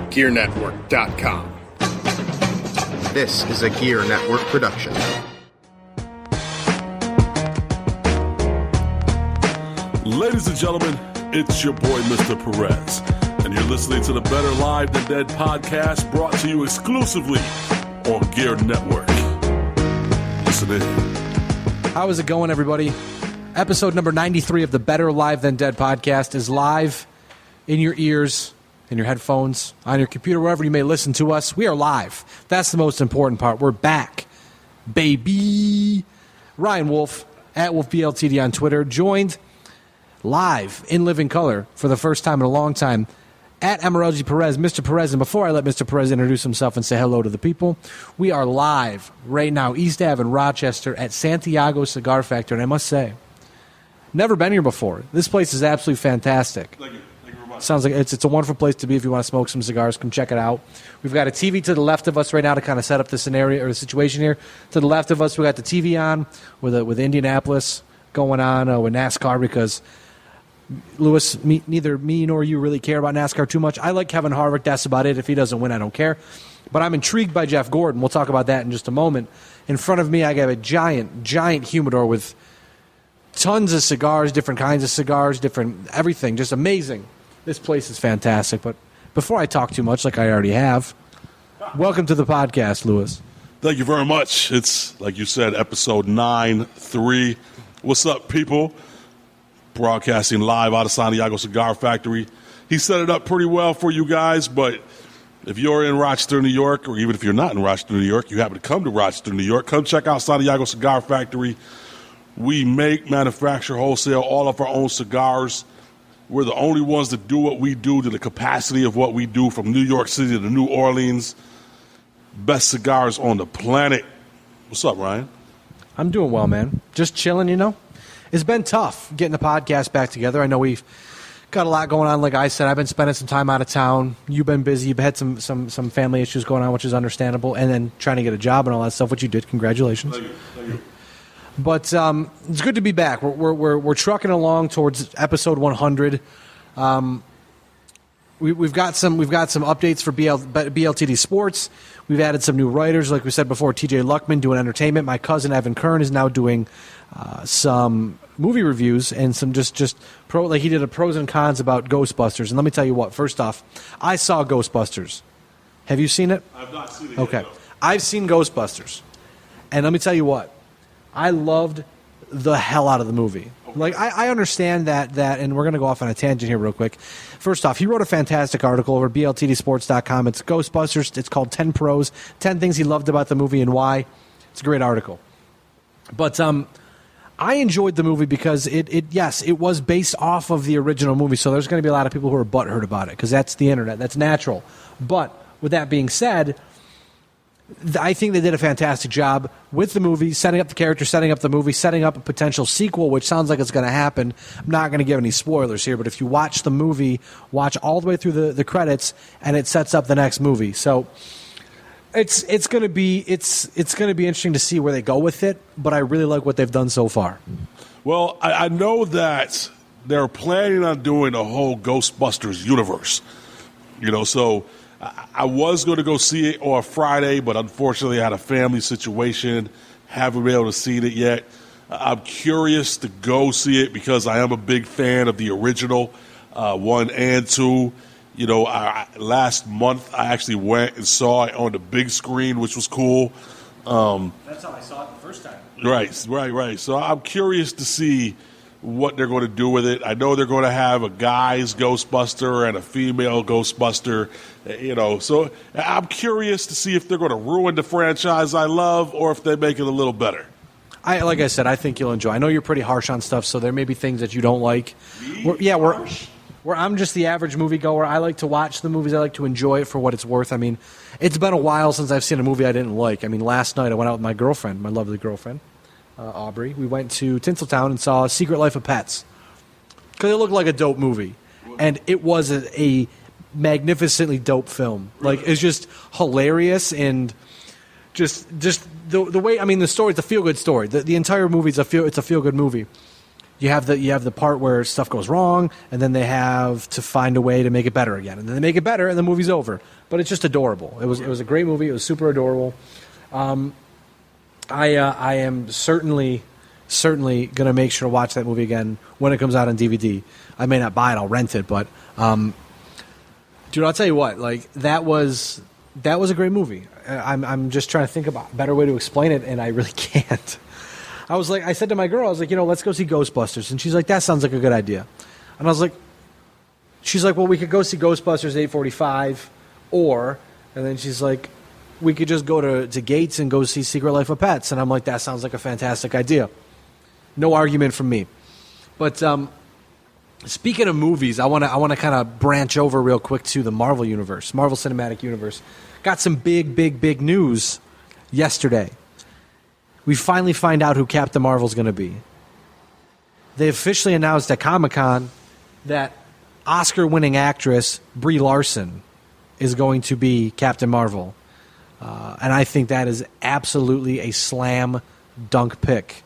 GearNetwork.com. This is a Gear Network production. Ladies and gentlemen, it's your boy, Mr. Perez, and you're listening to the Better Live Than Dead podcast, brought to you exclusively on Gear Network. Listen in. How is it going, everybody? Episode number 93 of the Better Live Than Dead podcast is live in your ears, in your headphones, on your computer, wherever you may listen to us. We are live. That's the most important part. We're back, baby. Ryan Wolfe, at Wolfe BLTD on Twitter, joined live in living color for the first time in a long time at MRLG Perez, Mr. Perez. And before I let Mr. Perez introduce himself and say hello to the people, we are live right now, East Ave in Rochester at Santiago Cigar Factory. And I must say, never been here before. This place is absolutely fantastic. Thank you. Sounds like it's a wonderful place to be if you want to smoke some cigars. Come check it out. We've got a TV to the left of us right now to kind of set up the scenario or the situation here. To the left of us, we got the TV on with Indianapolis going on with NASCAR because Lewis, neither me nor you really care about NASCAR too much. I like Kevin Harvick. That's about it. If he doesn't win, I don't care. But I'm intrigued by Jeff Gordon. We'll talk about that in just a moment. In front of me, I got a giant humidor with tons of cigars, different kinds of cigars, different everything. Just amazing. This place is fantastic. But before I talk too much, like I already have, welcome to the podcast, Lewis. Thank you very much. It's, like you said, episode 93. What's up, people? Broadcasting live out of Santiago Cigar Factory. He set it up pretty well for you guys, but if you're in Rochester, New York, or even if you're not in Rochester, New York, you happen to come to Rochester, New York, come check out Santiago Cigar Factory. We make, manufacture, wholesale all of our own cigars. We're the only ones that do what we do to the capacity of what we do from New York City to New Orleans. Best cigars on the planet. What's up, Ryan? I'm doing well, man. Just chilling, you know. It's been tough getting the podcast back together. I know we've got a lot going on. Like I said, I've been spending some time out of town. You've been busy. You've had some family issues going on, which is understandable, and then trying to get a job and all that stuff, which you did. Congratulations. Thank you. But it's good to be back. We're trucking along towards episode 100. We've got some updates for BLTD Sports. We've added some new writers, like we said before. TJ Luckman doing entertainment. My cousin Evan Kern is now doing some movie reviews and some just pro. Like he did a pros and cons about Ghostbusters. And let me tell you what. First off, I saw Ghostbusters. Have you seen it? I've not seen it Okay, yet, no. I've seen Ghostbusters, and let me tell you what. I loved the hell out of the movie. Like, I understand that, and we're going to go off on a tangent here real quick. First off, he wrote a fantastic article over at BLTDsports.com. It's Ghostbusters. It's called 10 Pros, 10 Things He Loved About the Movie and Why. It's a great article. But I enjoyed the movie because it was based off of the original movie, so there's going to be a lot of people who are butthurt about it because that's the internet. That's natural. But with that being said, I think they did a fantastic job with the movie, setting up the character, setting up the movie, setting up a potential sequel, which sounds like it's going to happen. I'm not going to give any spoilers here, but if you watch the movie, watch all the way through the credits, and it sets up the next movie. So it's going to be interesting to see where they go with it, but I really like what they've done so far. Well, I know that they're planning on doing a whole Ghostbusters universe. You know, so I was going to go see it on Friday, but unfortunately I had a family situation. Haven't been able to see it yet. I'm curious to go see it because I am a big fan of the original 1 and 2. You know, last month I actually went and saw it on the big screen, which was cool. That's how I saw it the first time. Right. So I'm curious to see what they're going to do with it. I know they're going to have a guy's Ghostbuster and a female Ghostbuster, you know. So I'm curious to see if they're going to ruin the franchise I love or if they make it a little better. Like I said, I think you'll enjoy. I know you're pretty harsh on stuff, so there may be things that you don't like. Where I'm just the average moviegoer. I like to watch the movies. I like to enjoy it for what it's worth. I mean, it's been a while since I've seen a movie I didn't like. I mean, last night I went out with my girlfriend, my lovely girlfriend. Aubrey. We went to Tinseltown and saw Secret Life of Pets because it looked like a dope movie, and it was a magnificently dope film. Like, it's just hilarious and just the way. I mean, the story, it's a feel good story. The entire movie it's a feel good movie, you have the part where stuff goes wrong, and then they have to find a way to make it better again, and then they make it better, and the movie's over. But it's just adorable. It was a great movie. It was super adorable. I am certainly going to make sure to watch that movie again when it comes out on DVD. I may not buy it; I'll rent it. But, dude, I'll tell you what. Like that was a great movie. I'm just trying to think about a better way to explain it, and I really can't. I said to my girl, I was like, let's go see Ghostbusters, and she's like, that sounds like a good idea. And I was like, she's like, well, we could go see Ghostbusters 8:45, and then she's like, we could just go to Gates and go see Secret Life of Pets. And I'm like, that sounds like a fantastic idea. No argument from me. But speaking of movies, I want to kind of branch over real quick to the Marvel Universe, Marvel Cinematic Universe. Got some big news yesterday. We finally find out who Captain Marvel's going to be. They officially announced at Comic-Con that Oscar-winning actress Brie Larson is going to be Captain Marvel. And I think that is absolutely a slam dunk pick.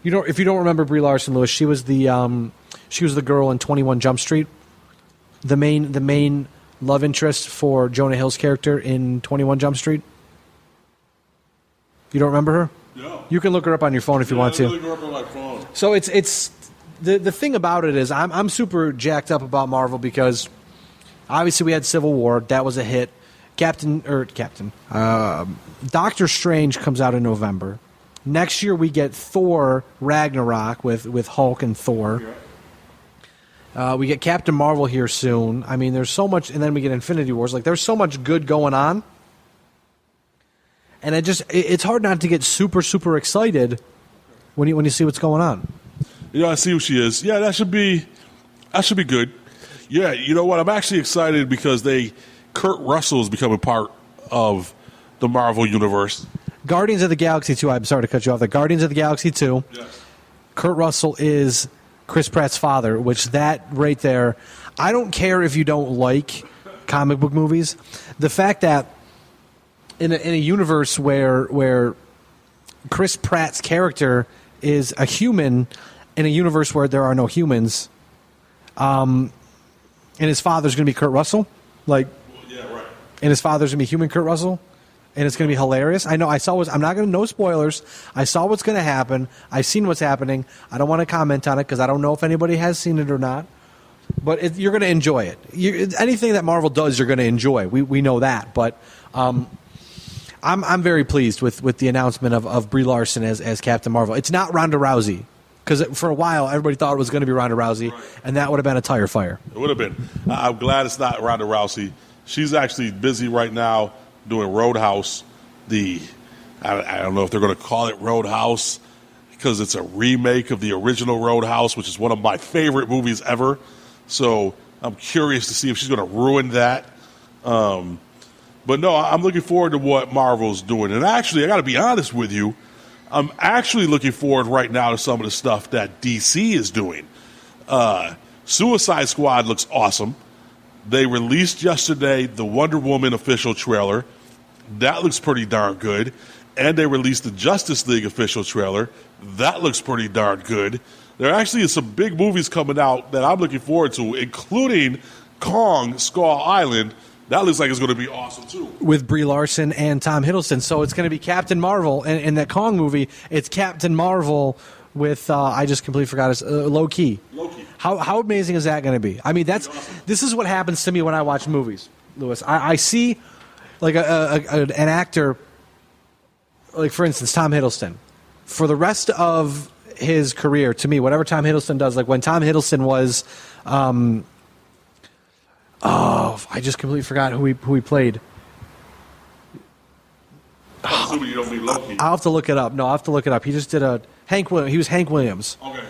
If you don't remember Brie Larson, Lewis, she was the girl in 21 Jump Street, the main love interest for Jonah Hill's character in 21 Jump Street. You don't remember her? No. You can look her up on your phone if you want to. Look her up on my phone. So it's the thing about it is I'm super jacked up about Marvel because obviously we had Civil War, that was a hit. Doctor Strange comes out in November. Next year we get Thor Ragnarok with Hulk and Thor. Yeah. We get Captain Marvel here soon. I mean, there's so much, and then we get Infinity Wars. Like, there's so much good going on. And it's hard not to get super, super excited when you see what's going on. I see who she is. Yeah, that should be good. Yeah, you know what? I'm actually excited because Kurt Russell is becoming part of the Marvel Universe. Guardians of the Galaxy 2, I'm sorry to cut you off. The Guardians of the Galaxy 2, yes. Kurt Russell is Chris Pratt's father, which that right there, I don't care if you don't like comic book movies. The fact that in a universe where Chris Pratt's character is a human, in a universe where there are no humans, and his father's going to be Kurt Russell, like, yeah, right. And his father's going to be human Kurt Russell, and it's going to be hilarious. I know. I'm not going to. No spoilers. I saw what's going to happen. I've seen what's happening. I don't want to comment on it because I don't know if anybody has seen it or not. But you're going to enjoy it. Anything that Marvel does, you're going to enjoy. We know that. But I'm very pleased with the announcement of Brie Larson as Captain Marvel. It's not Ronda Rousey, because for a while everybody thought it was going to be Ronda Rousey, right. And that would have been a tire fire. It would have been. I'm glad it's not Ronda Rousey. She's actually busy right now doing Roadhouse. I don't know if they're going to call it Roadhouse because it's a remake of the original Roadhouse, which is one of my favorite movies ever. So I'm curious to see if she's going to ruin that. But no, I'm looking forward to what Marvel's doing. And actually, I got to be honest with you, I'm actually looking forward right now to some of the stuff that DC is doing. Suicide Squad looks awesome. They released yesterday the Wonder Woman official trailer. That looks pretty darn good. And they released the Justice League official trailer. That looks pretty darn good. There actually is some big movies coming out that I'm looking forward to, including Kong Skull Island. That looks like it's going to be awesome, too. With Brie Larson and Tom Hiddleston. So it's going to be Captain Marvel. And in that Kong movie, it's Captain Marvel with, I just completely forgot his, Low-Key. Low-Key. How amazing is that going to be? I mean, this is what happens to me when I watch movies, Lewis. I see, like, an actor, like, for instance, Tom Hiddleston. For the rest of his career, to me, whatever Tom Hiddleston does, like when Tom Hiddleston was... I just completely forgot who he played. I'm assuming you don't mean Loki. I'll have to look it up. No, I'll have to look it up. He just did Hank Williams. He was Hank Williams. Okay.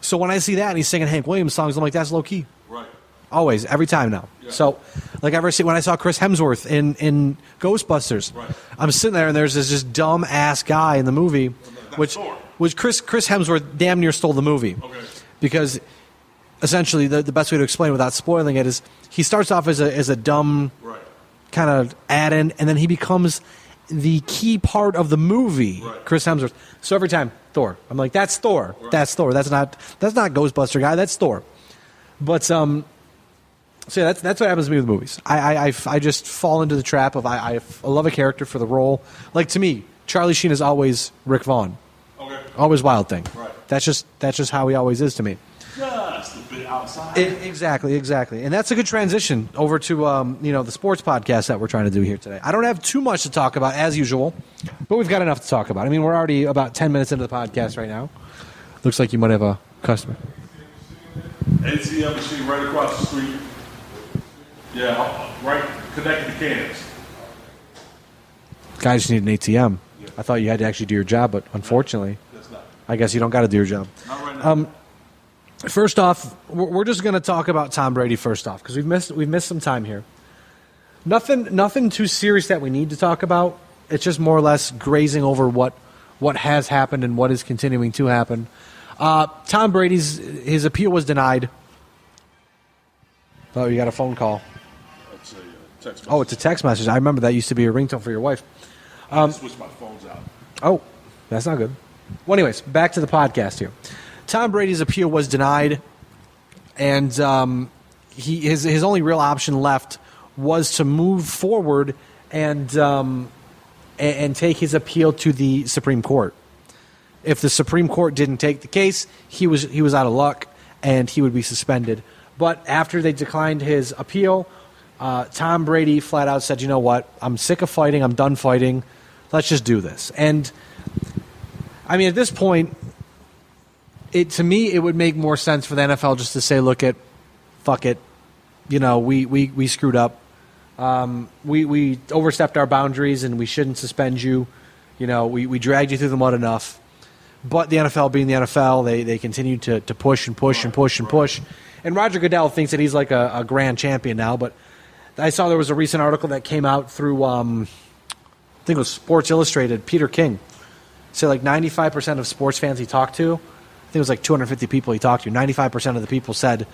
So when I see that and he's singing Hank Williams songs, I'm like, that's low-key. Right. Always, every time now. Yeah. So, like when I saw Chris Hemsworth in Ghostbusters, right. I'm sitting there and there's this just dumb-ass guy in the movie, which Chris Hemsworth damn near stole the movie. Okay. Because essentially the best way to explain without spoiling it is he starts off as a dumb right. kind of add-in, and then he becomes the key part of the movie, Right. Chris Hemsworth. So every time Thor, I'm like, that's Thor. Right. That's Thor. That's not Ghostbuster guy. That's Thor. But so yeah, that's what happens to me with movies. I just fall into the trap of I love a character for the role. Like to me, Charlie Sheen is always Rick Vaughn. Okay. Always Wild Thing. Right. That's just how he always is to me. Just a bit outside. Exactly, and that's a good transition over to the sports podcast that we're trying to do here today. I don't have too much to talk about as usual, but we've got enough to talk about. I mean, we're already about 10 minutes into the podcast right now. Looks like you might have a customer. ATM machine right across the street. Yeah, right connected to cans. Guy just need an ATM. I thought you had to actually do your job, but unfortunately, That's not. I guess you don't got to do your job. Not right now. First off, we're just going to talk about Tom Brady first off because we've missed some time here. Nothing too serious that we need to talk about. It's just more or less grazing over what has happened and what is continuing to happen. Tom Brady's his appeal was denied. Oh, you got a phone call. That's a text message. Oh, it's a text message. I remember that used to be a ringtone for your wife. I switched my phones out. Oh, that's not good. Well, anyways, back to the podcast here. Tom Brady's appeal was denied, and his only real option left was to move forward and take his appeal to the Supreme Court. If the Supreme Court didn't take the case, he was out of luck and he would be suspended. But after they declined his appeal, Tom Brady flat out said, "You know what? I'm sick of fighting. I'm done fighting. Let's just do this." And I mean, at this point, to me, it would make more sense for the NFL just to say, "Look, fuck it. We screwed up. We overstepped our boundaries, and we shouldn't suspend you. We dragged you through the mud enough." But the NFL, being the NFL, they continue to push and push and push and push. And Roger Goodell thinks that he's like a grand champion now. But I saw there was a recent article that came out through, I think it was Sports Illustrated. Peter King said like 95% of sports fans he talked to, I think it was like 250 people he talked to, 95% of the people said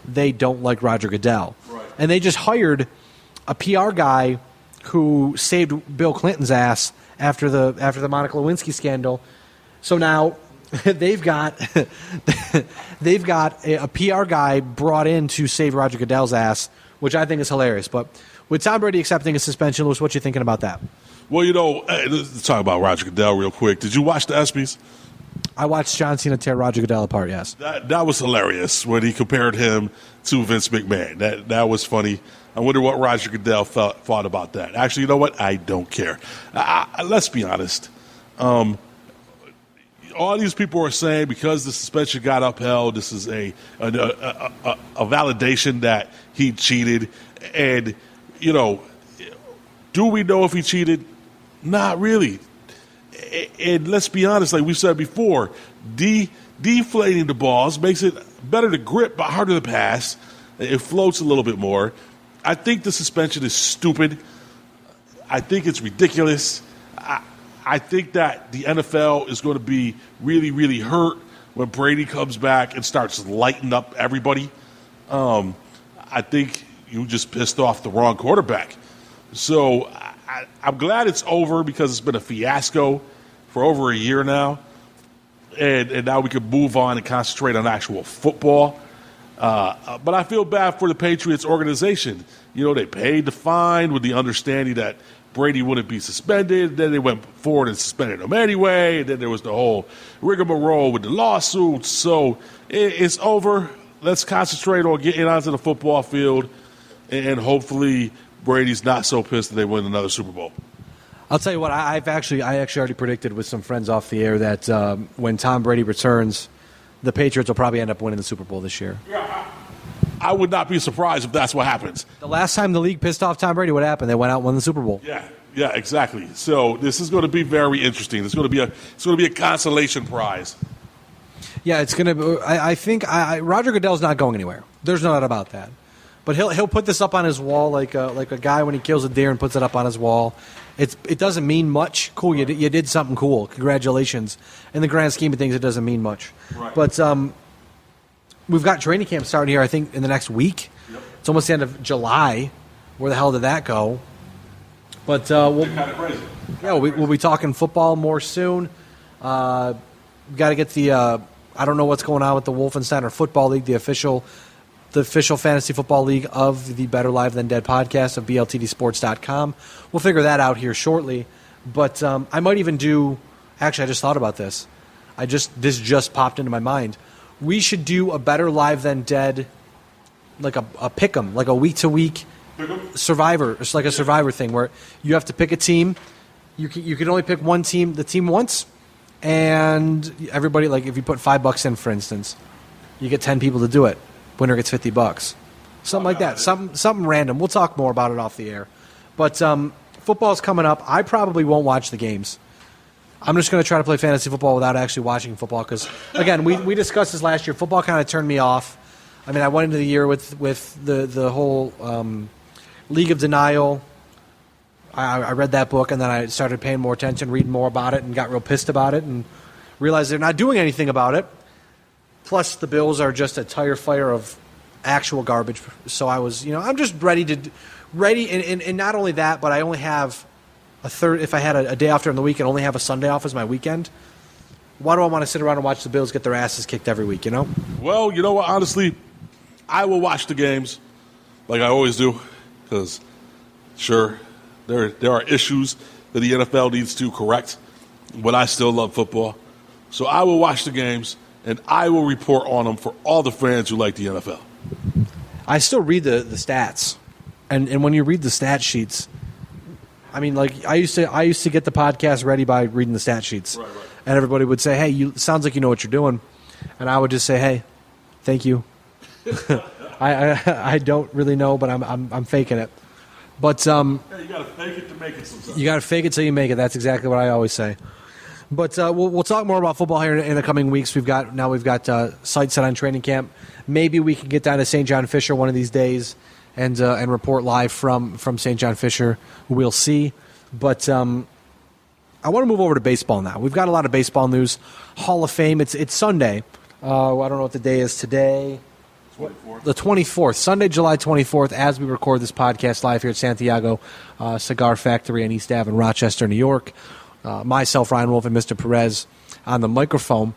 they don't like Roger Goodell. Right. And they just hired a PR guy who saved Bill Clinton's ass after the Monica Lewinsky scandal. So now they've got a PR guy brought in to save Roger Goodell's ass, which I think is hilarious. But with Tom Brady accepting a suspension, Louis, what you thinking about that? Well, let's talk about Roger Goodell real quick. Did you watch the ESPYs? I watched John Cena tear Roger Goodell apart, yes. That was hilarious when he compared him to Vince McMahon. That was funny. I wonder what Roger Goodell thought about that. Actually, you know what? I don't care. Let's be honest. All these people are saying because the suspension got upheld, this is a validation that he cheated. And, do we know if he cheated? Not really. And let's be honest, like we said before, deflating the balls makes it better to grip but harder to pass. It floats a little bit more. I think the suspension is stupid. I think it's ridiculous. I think that the NFL is going to be really, really hurt when Brady comes back and starts lighting up everybody. I think you just pissed off the wrong quarterback. So I'm glad it's over because it's been a fiasco for over a year now. And now we can move on and concentrate on actual football. But I feel bad for the Patriots organization. They paid the fine with the understanding that Brady wouldn't be suspended. Then they went forward and suspended him anyway. And then there was the whole rigmarole with the lawsuits. So it's over. Let's concentrate on getting onto the football field. And hopefully Brady's not so pissed that they win another Super Bowl. I'll tell you what, I actually already predicted with some friends off the air that when Tom Brady returns, the Patriots will probably end up winning the Super Bowl this year. Yeah, I would not be surprised if that's what happens. The last time the league pissed off Tom Brady, what happened? They went out and won the Super Bowl. Yeah, exactly. So this is going to be very interesting. It's going to be a consolation prize. Yeah, it's going to. I think Roger Goodell's not going anywhere. There's no doubt about that. But he'll put this up on his wall like a guy when he kills a deer and puts it up on his wall. It doesn't mean much. Cool, you did something cool. Congratulations. In the grand scheme of things, it doesn't mean much. Right. But we've got training camp starting here, I think, in the next week. Yep. It's almost the end of July. Where the hell did that go? But Kind of crazy. we'll be talking football more soon. Got to get the I don't know what's going on with the Wolfensteiner Football League, the official fantasy football league of the Better Live Than Dead podcast of BLTDsports.com. We'll figure that out here shortly. But I might even do. Actually, I just thought about this. This just popped into my mind. We should do a Better Live Than Dead, like a pick'em, like a week to week Survivor. It's like a Survivor thing where you have to pick a team. You can only pick one team, the team once, and everybody, like if you put $5 in, for instance, you get 10 people to do it. Winner gets $50. Something like that. Something random. We'll talk more about it off the air. But football's coming up. I probably won't watch the games. I'm just going to try to play fantasy football without actually watching football because, again, we discussed this last year. Football kind of turned me off. I mean, I went into the year with the whole League of Denial. I read that book, and then I started paying more attention, reading more about it, and got real pissed about it and realized they're not doing anything about it. Plus, the Bills are just a tire fire of actual garbage. So I was, I'm just ready, and not only that, but I only have a third. If I had a day off during the week and only have a Sunday off as my weekend, why do I want to sit around and watch the Bills get their asses kicked every week? Well, you know what? Honestly, I will watch the games like I always do because, sure, there are issues that the NFL needs to correct, but I still love football. So I will watch the games, and I will report on them for all the fans who like the NFL. I still read the stats, and when you read the stat sheets, I mean, like I used to get the podcast ready by reading the stat sheets, right. And everybody would say, "Hey, sounds like you know what you're doing," and I would just say, "Hey, thank you." I don't really know, but I'm faking it. But you gotta fake it to make it sometimes. You gotta fake it till you make it. That's exactly what I always say. But we'll talk more about football here in the coming weeks. We've got sights set on training camp. Maybe we can get down to St. John Fisher one of these days and report live from St. John Fisher. We'll see. But I want to move over to baseball now. We've got a lot of baseball news. Hall of Fame. It's Sunday. I don't know what the day is today. 24th. The 24th, Sunday, July 24th, as we record this podcast live here at Santiago Cigar Factory in East Ave in Rochester, New York. Myself, Ryan Wolfe, and Mr. Perez on the microphone.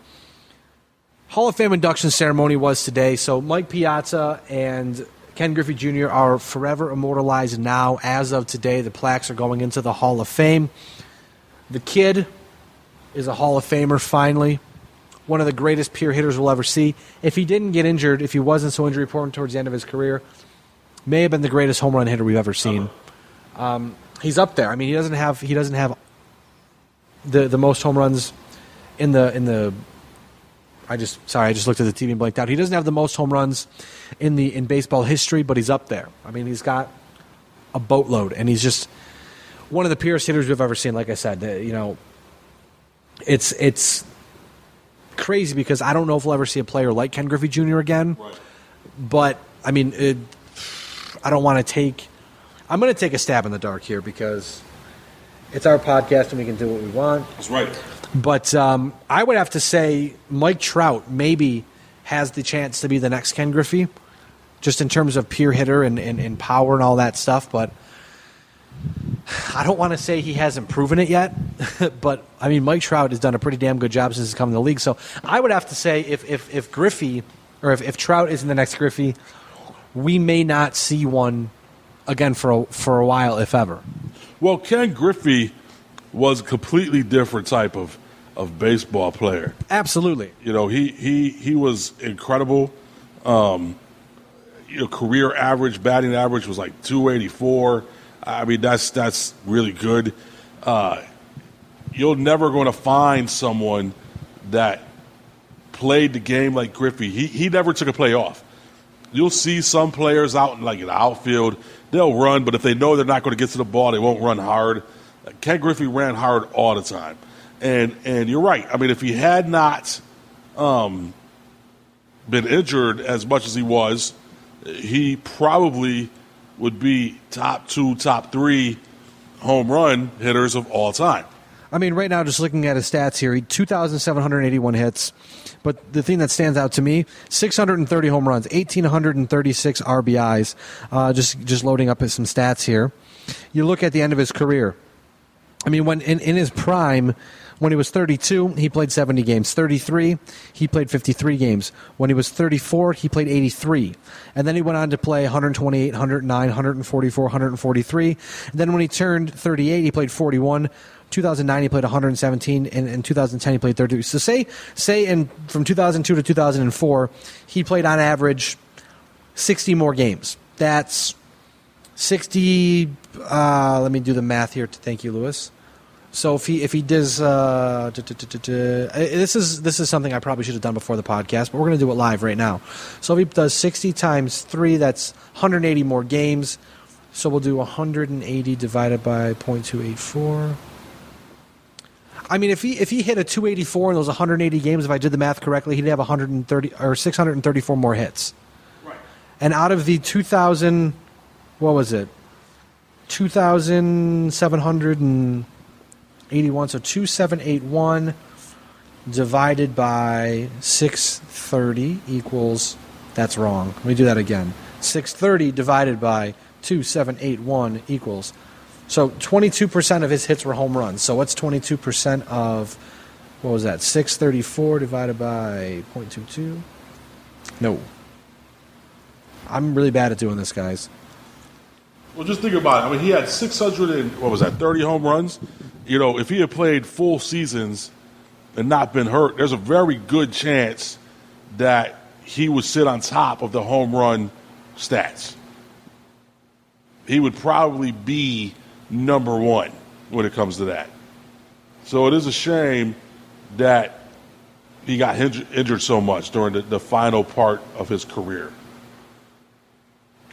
Hall of Fame induction ceremony was today, so Mike Piazza and Ken Griffey Jr. are forever immortalized now. As of today, the plaques are going into the Hall of Fame. The kid is a Hall of Famer, finally. One of the greatest pure hitters we'll ever see. If he didn't get injured, if he wasn't so injury-prone towards the end of his career, may have been the greatest home run hitter we've ever seen. He's up there. I mean, he doesn't have the most home runs in the. I just looked at the TV and blanked out. He doesn't have the most home runs in baseball history, but he's up there. I mean, he's got a boatload, and he's just one of the purest hitters we've ever seen. Like I said, it's crazy because I don't know if we'll ever see a player like Ken Griffey Jr. again. Right. But I mean, I don't want to take. I'm going to take a stab in the dark here because it's our podcast and we can do what we want. That's right. But I would have to say Mike Trout maybe has the chance to be the next Ken Griffey, just in terms of pure hitter and power and all that stuff. But I don't want to say he hasn't proven it yet. But, I mean, Mike Trout has done a pretty damn good job since he's come in the league. So I would have to say if Griffey, or if Trout isn't the next Griffey, we may not see one again for a while, if ever. Well, Ken Griffey was a completely different type of baseball player. Absolutely. He was incredible. Career average, batting average was like 284. I mean, that's really good. You're never going to find someone that played the game like Griffey. He never took a play off. You'll see some players out in the outfield. They'll run, but if they know they're not going to get to the ball, they won't run hard. Ken Griffey ran hard all the time. And you're right. I mean, if he had not been injured as much as he was, he probably would be top 2, top 3 home run hitters of all time. I mean, right now, just looking at his stats here, 2,781 hits. But the thing that stands out to me, 630 home runs, 1,836 RBIs. Just loading up some stats here. you look at the end of his career. I mean, when in his prime, when he was 32, he played 70 games. 33, he played 53 games. When he was 34, he played 83. And then he went on to play 128, 109, 144, 143. And then when he turned 38, he played 41. 2009, he played 117. And in 2010, he played 32. So say from 2002 to 2004, he played on average 60 more games. That's 60. Let me do the math here. Thank you, Lewis. So if he does, this is something I probably should have done before the podcast, but we're going to do it live right now. So if he does 60 times 3, that's 180 more games. So we'll do 180 divided by 0.284. I mean, if he hit a 284 in those 180 games, if I did the math correctly, he'd have 130 or 634 more hits. Right. And out of the 2,000, what was it? 2,781, so 2,781 divided by 630 equals, that's wrong. Let me do that again. 630 divided by 2,781 equals, so 22% of his hits were home runs. So what's 22% of, what was that, 634 divided by 0.22? No. I'm really bad at doing this, guys. Well, just think about it. I mean, he had 30 home runs. You know, if he had played full seasons and not been hurt, there's a very good chance that he would sit on top of the home run stats. He would probably be number one when it comes to that. So it is a shame that he got injured so much during the final part of his career.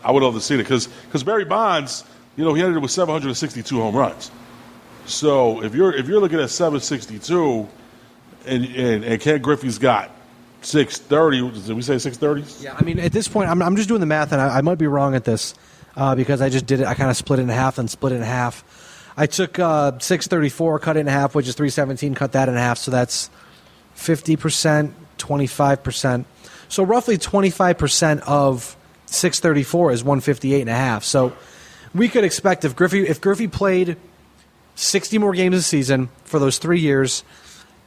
I would love to see it because Barry Bonds, you know, he ended with 762 home runs. So if you're looking at 762, and Ken Griffey's got 630, did we say 630? Yeah, I mean, at this point, I'm just doing the math, and I might be wrong at this because I just did it. I kind of split it in half and split it in half. I took 634, cut it in half, which is 317, cut that in half, so that's 50%, 25%. So roughly 25% of 634 is 158.5. So we could expect if Griffey played 60 more games a season for those 3 years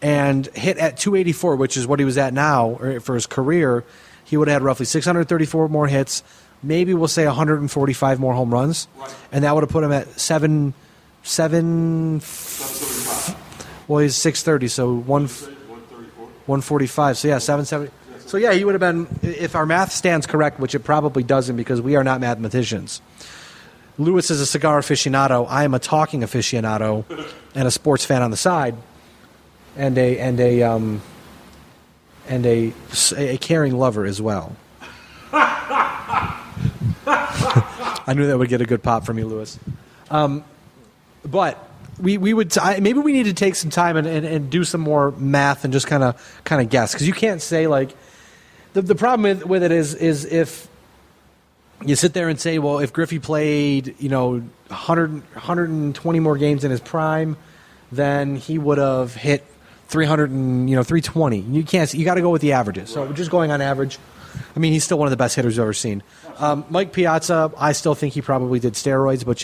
and hit at 284, which is what he was at now for his career, he would have had roughly 634 more hits, maybe we'll say 145 more home runs, right. And that would have put him at 775. Well, he's 630, so 145. So yeah, 770. So yeah, he would have been, if our math stands correct, which it probably doesn't because we are not mathematicians. Lewis is a cigar aficionado. I am a talking aficionado and a sports fan on the side, and a caring lover as well. I knew that would get a good pop from you, Lewis. But we would maybe we need to take some time and do some more math and just kind of guess, because you can't say like the problem with it is if you sit there and say, well, if Griffey played 120 more games in his prime, then he would have hit 320. You can't. You got to go with the averages. So just going on average, I mean, he's still one of the best hitters we've ever seen. Mike Piazza, I still think he probably did steroids, but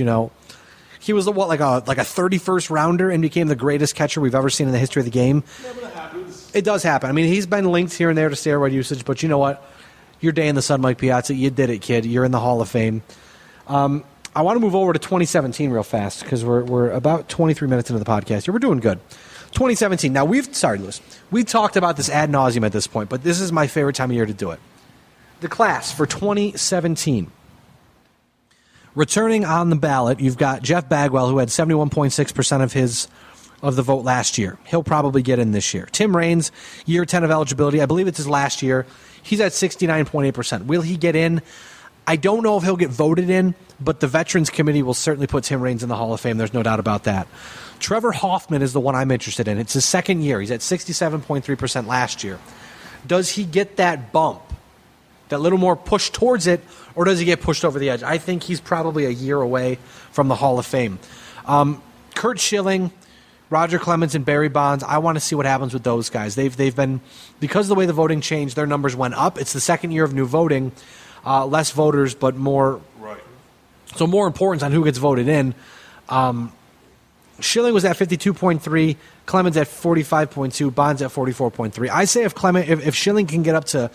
he was like a 31st rounder and became the greatest catcher we've ever seen in the history of the game. Yeah, but it happens. It does happen. I mean, he's been linked here and there to steroid usage, but you know what? Your day in the sun, Mike Piazza. You did it, kid. You're in the Hall of Fame. I want to move over to 2017 real fast because we're about 23 minutes into the podcast here. We're doing good. 2017. Now, we've talked about this ad nauseum at this point, but this is my favorite time of year to do it. The class for 2017. Returning on the ballot, you've got Jeff Bagwell, who had 71.6% of the vote last year. He'll probably get in this year. Tim Raines, year 10 of eligibility. I believe it's his last year. He's at 69.8%. Will he get in? I don't know if he'll get voted in, but the Veterans Committee will certainly put Tim Raines in the Hall of Fame. There's no doubt about that. Trevor Hoffman is the one I'm interested in. It's his second year. He's at 67.3% last year. Does he get that bump, that little more push towards it, or does he get pushed over the edge? I think he's probably a year away from the Hall of Fame. Curt Schilling, Roger Clemens, and Barry Bonds, I want to see what happens with those guys. They've been, because of the way the voting changed, their numbers went up. It's the second year of new voting. Less voters, but more. Right. So more importance on who gets voted in. Schilling was at 52.3, Clemens at 45.2, Bonds at 44.3. I say if Schilling can get up to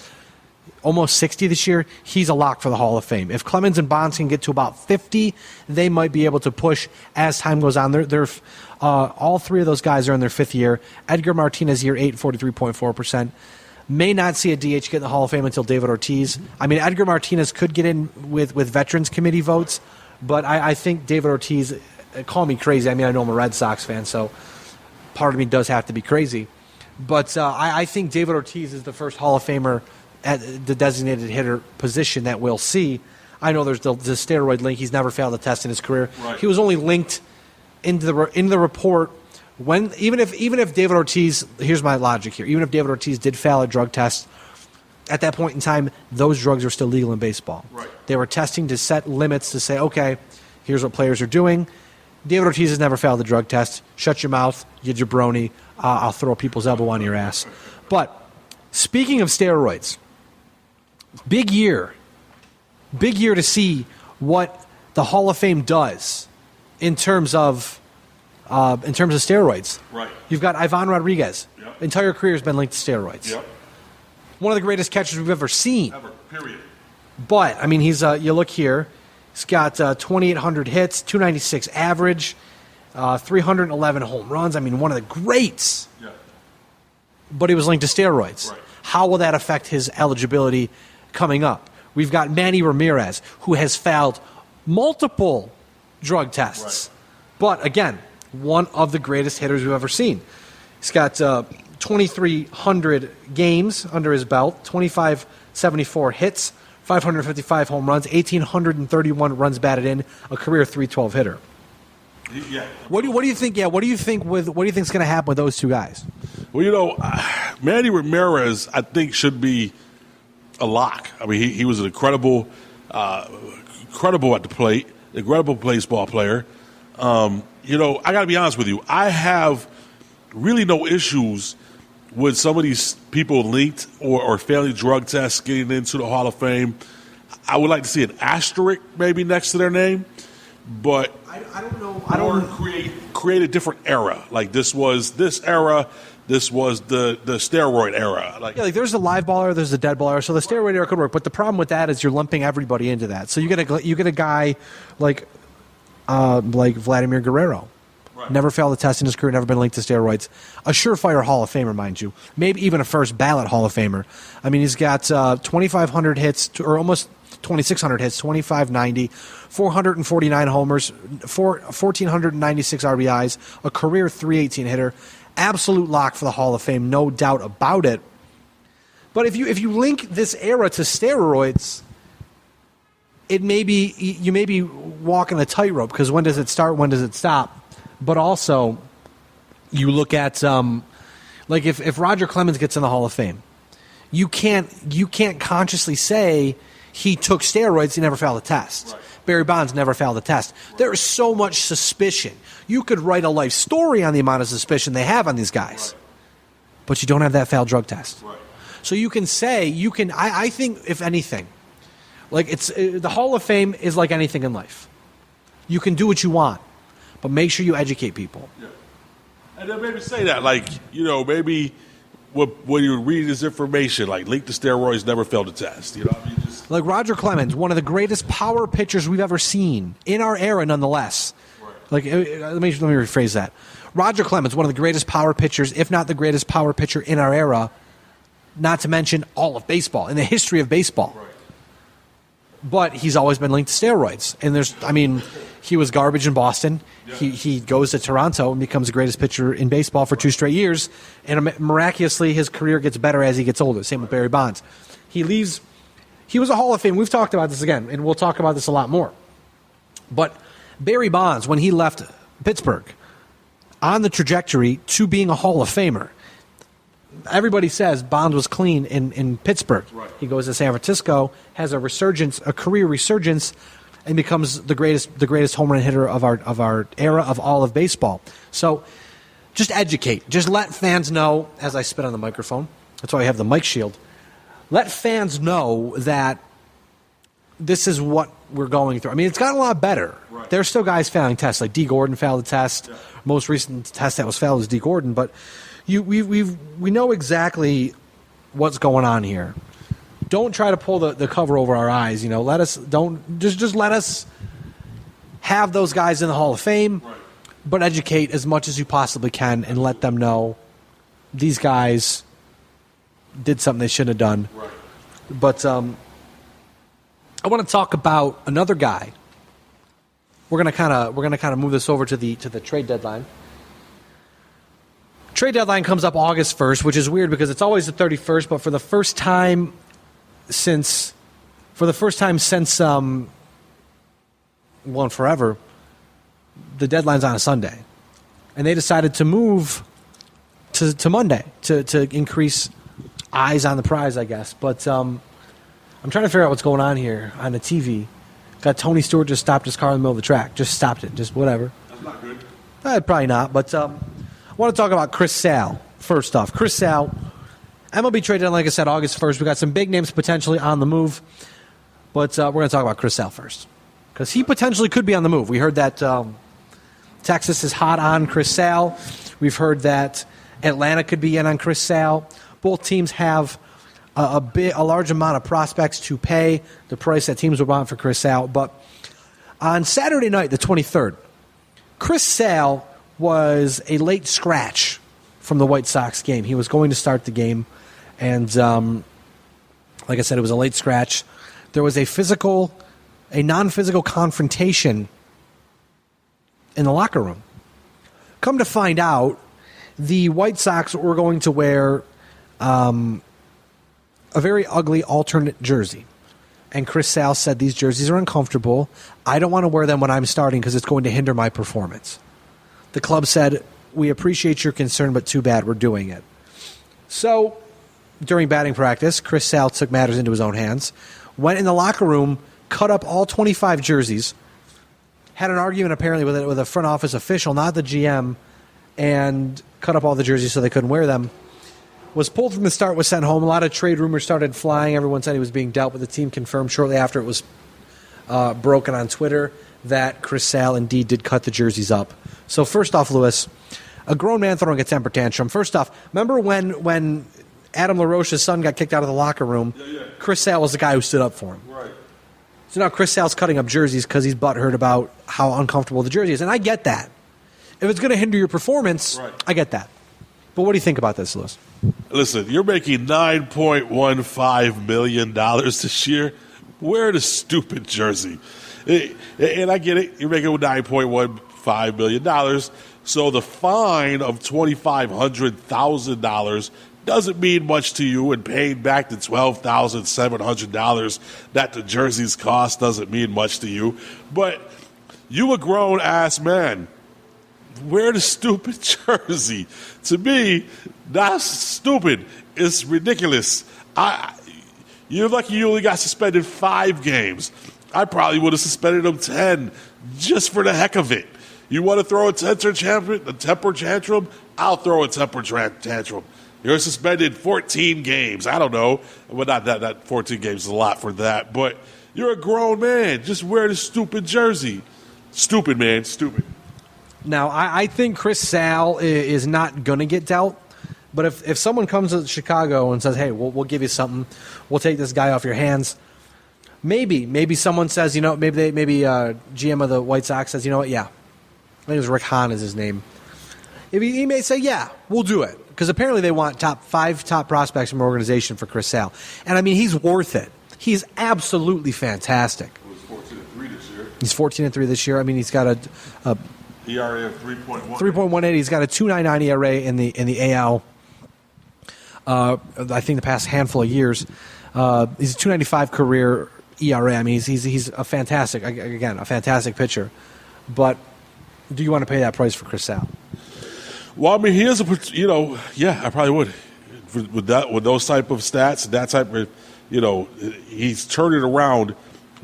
almost 60 this year, he's a lock for the Hall of Fame. If Clemens and Bonds can get to about 50, they might be able to push as time goes on. All three of those guys are in their fifth year. Edgar Martinez, year 8, 43.4%. May not see a DH get in the Hall of Fame until David Ortiz. I mean, Edgar Martinez could get in with Veterans Committee votes, but I think David Ortiz, call me crazy. I mean, I know I'm a Red Sox fan, so part of me does have to be crazy. But I think David Ortiz is the first Hall of Famer at the designated hitter position that we'll see. I know there's the steroid link. He's never failed a test in his career. Right. He was only linked into the report when even if David Ortiz, here's my logic here, even if David Ortiz did fail a drug test, at that point in time, those drugs are still legal in baseball. Right. They were testing to set limits to say, okay, here's what players are doing. David Ortiz has never failed a drug test. Shut your mouth, you jabroni. I'll throw people's elbow on your ass. But speaking of steroids, big year to see what the Hall of Fame does in terms of steroids. Right. You've got Ivan Rodriguez. Yep. Entire career has been linked to steroids. Yep. One of the greatest catchers we've ever seen. Ever. Period. But I mean, he's you look here. He's got 2,800 hits, 296 average, 311 home runs. I mean, one of the greats. Yeah. But he was linked to steroids. Right. How will that affect his eligibility coming up? We've got Manny Ramirez, who has failed multiple drug tests. Right. But again, one of the greatest hitters we've ever seen. He's got 2,300 games under his belt, 2,574 hits, 555 home runs, 1,831 runs batted in, a career 312 hitter. Yeah. What do you think? Yeah, what do you think is going to happen with those two guys? Well, Manny Ramirez, I think, should be a lock. I mean, he was an incredible at the plate, incredible baseball player. I got to be honest with you. I have really no issues with some of these people linked or failing drug tests getting into the Hall of Fame. I would like to see an asterisk maybe next to their name, but I don't know. create a different era. Like this was this era. This was the steroid era. Like there's the live baller, there's the dead baller. So the steroid era could work, but the problem with that is you're lumping everybody into that. So you get a guy like Vladimir Guerrero. Right. Never failed a test in his career, never been linked to steroids. A surefire Hall of Famer, mind you. Maybe even a first ballot Hall of Famer. I mean, he's got 2,500 hits, or almost 2,600 hits, 2,590, 449 homers, 1,496 RBIs, a career 318 hitter. Absolute lock for the Hall of Fame, no doubt about it. But if you link this era to steroids, you may be walking a tightrope, because when does it start, when does it stop? But also, you look at if Roger Clemens gets in the Hall of Fame, you can't consciously say he took steroids, he never failed a test. Right. Barry Bonds never failed a test. Right. There is so much suspicion. You could write a life story on the amount of suspicion they have on these guys, right, but you don't have that failed drug test. Right. So you can say, I think, if anything, the Hall of Fame is like anything in life. You can do what you want, but make sure you educate people. Yeah. And then maybe say that, maybe when you read this information, linked to steroids, never failed a test. You know what I mean? Like Roger Clemens, one of the greatest power pitchers we've ever seen in our era, nonetheless. Right. Let me rephrase that. Roger Clemens, one of the greatest power pitchers, if not the greatest power pitcher in our era, not to mention all of baseball, in the history of baseball. Right. But he's always been linked to steroids. And he was garbage in Boston. Yeah. He goes to Toronto and becomes the greatest pitcher in baseball for 2 straight years. And miraculously, his career gets better as he gets older. Same with Barry Bonds. He leaves. He was a Hall of Fame. We've talked about this again, and we'll talk about this a lot more. But Barry Bonds, when he left Pittsburgh, on the trajectory to being a Hall of Famer. Everybody says Bonds was clean in Pittsburgh. Right. He goes to San Francisco, has a career resurgence, and becomes the greatest home run hitter of our era, of all of baseball. So just educate. Just let fans know, as I spit on the microphone. That's why I have the mic shield. Let fans know that this is what we're going through. I mean, it's gotten a lot better. Right. There's still guys failing tests, like D. Gordon failed the test. Yeah. Most recent test that was failed was D. Gordon, but we know exactly what's going on here. Don't try to pull the cover over our eyes. Let us just let us have those guys in the Hall of Fame, right. But educate as much as you possibly can and let them know these guys did something they shouldn't have done. Right. But I want to talk about another guy. We're gonna kind of move this over to the trade deadline. Trade deadline comes up August 1st, which is weird because it's always the 31st. But for the first time since forever, the deadline's on a Sunday, and they decided to move to Monday to increase eyes on the prize, I guess. But I'm trying to figure out what's going on here on the TV. Got Tony Stewart just stopped his car in the middle of the track. Just stopped it. Just whatever. That's not good. Probably not. But I want to talk about Chris Sale first off. Chris Sale, MLB trade deadline, like I said, August 1st. We got some big names potentially on the move. But we're going to talk about Chris Sale first because he potentially could be on the move. We heard that Texas is hot on Chris Sale. We've heard that Atlanta could be in on Chris Sale. Both teams have a large amount of prospects to pay the price that teams would want for Chris Sale. But on Saturday night, the 23rd, Chris Sale was a late scratch from the White Sox game. He was going to start the game, and like I said, it was a late scratch. There was a non-physical confrontation in the locker room. Come to find out, the White Sox were going to wear a very ugly alternate jersey. And Chris Sale said, these jerseys are uncomfortable. I don't want to wear them when I'm starting because it's going to hinder my performance. The club said, we appreciate your concern, but too bad, we're doing it. So, during batting practice, Chris Sale took matters into his own hands, went in the locker room, cut up all 25 jerseys, had an argument apparently with a front office official, not the GM, and cut up all the jerseys so they couldn't wear them. Was pulled from the start, was sent home. A lot of trade rumors started flying. Everyone said he was being dealt with. The team confirmed shortly after it was broken on Twitter that Chris Sale indeed did cut the jerseys up. So first off, Lewis, a grown man throwing a temper tantrum. First off, remember when Adam LaRoche's son got kicked out of the locker room? Yeah. Chris Sale was the guy who stood up for him. Right. So now Chris Sale's cutting up jerseys because he's butthurt about how uncomfortable the jersey is. And I get that. If it's going to hinder your performance, right. I get that. But what do you think about this, Lewis? Listen, you're making $9.15 million this year. Wear the stupid jersey. And I get it. You're making $9.15 million. So the fine of $2,500,000 doesn't mean much to you, and paying back the $12,700 that the jerseys cost doesn't mean much to you. But you a grown-ass man. Wear the stupid jersey. To me, that's stupid. It's ridiculous. You're lucky you only got suspended 5 games. I probably would have suspended him 10 just for the heck of it. You want to throw a temper tantrum? I'll throw a temper tantrum. You're suspended 14 games. I don't know. Well, not that 14 games is a lot for that, but you're a grown man. Just wear the stupid jersey. Stupid, man. Stupid. Now, I think Chris Sale is not going to get dealt, but if someone comes to Chicago and says, hey, we'll give you something, we'll take this guy off your hands, maybe someone says, maybe GM of the White Sox says, you know what, yeah. I think it was Rick Hahn is his name. He may say, yeah, we'll do it, because apparently they want 5 top prospects from our organization for Chris Sale. And, I mean, he's worth it. He's absolutely fantastic. He's 14-3 this year. I mean, he's got a ERA of 3.1. 3.18. He's got a 2.99 ERA in the AL. I think the past handful of years. He's a 2.95 career ERA. I mean, he's a fantastic pitcher. But do you want to pay that price for Chris Sale? Well, I mean, he is yeah, I probably would. With those type of stats, that type of, he's turning around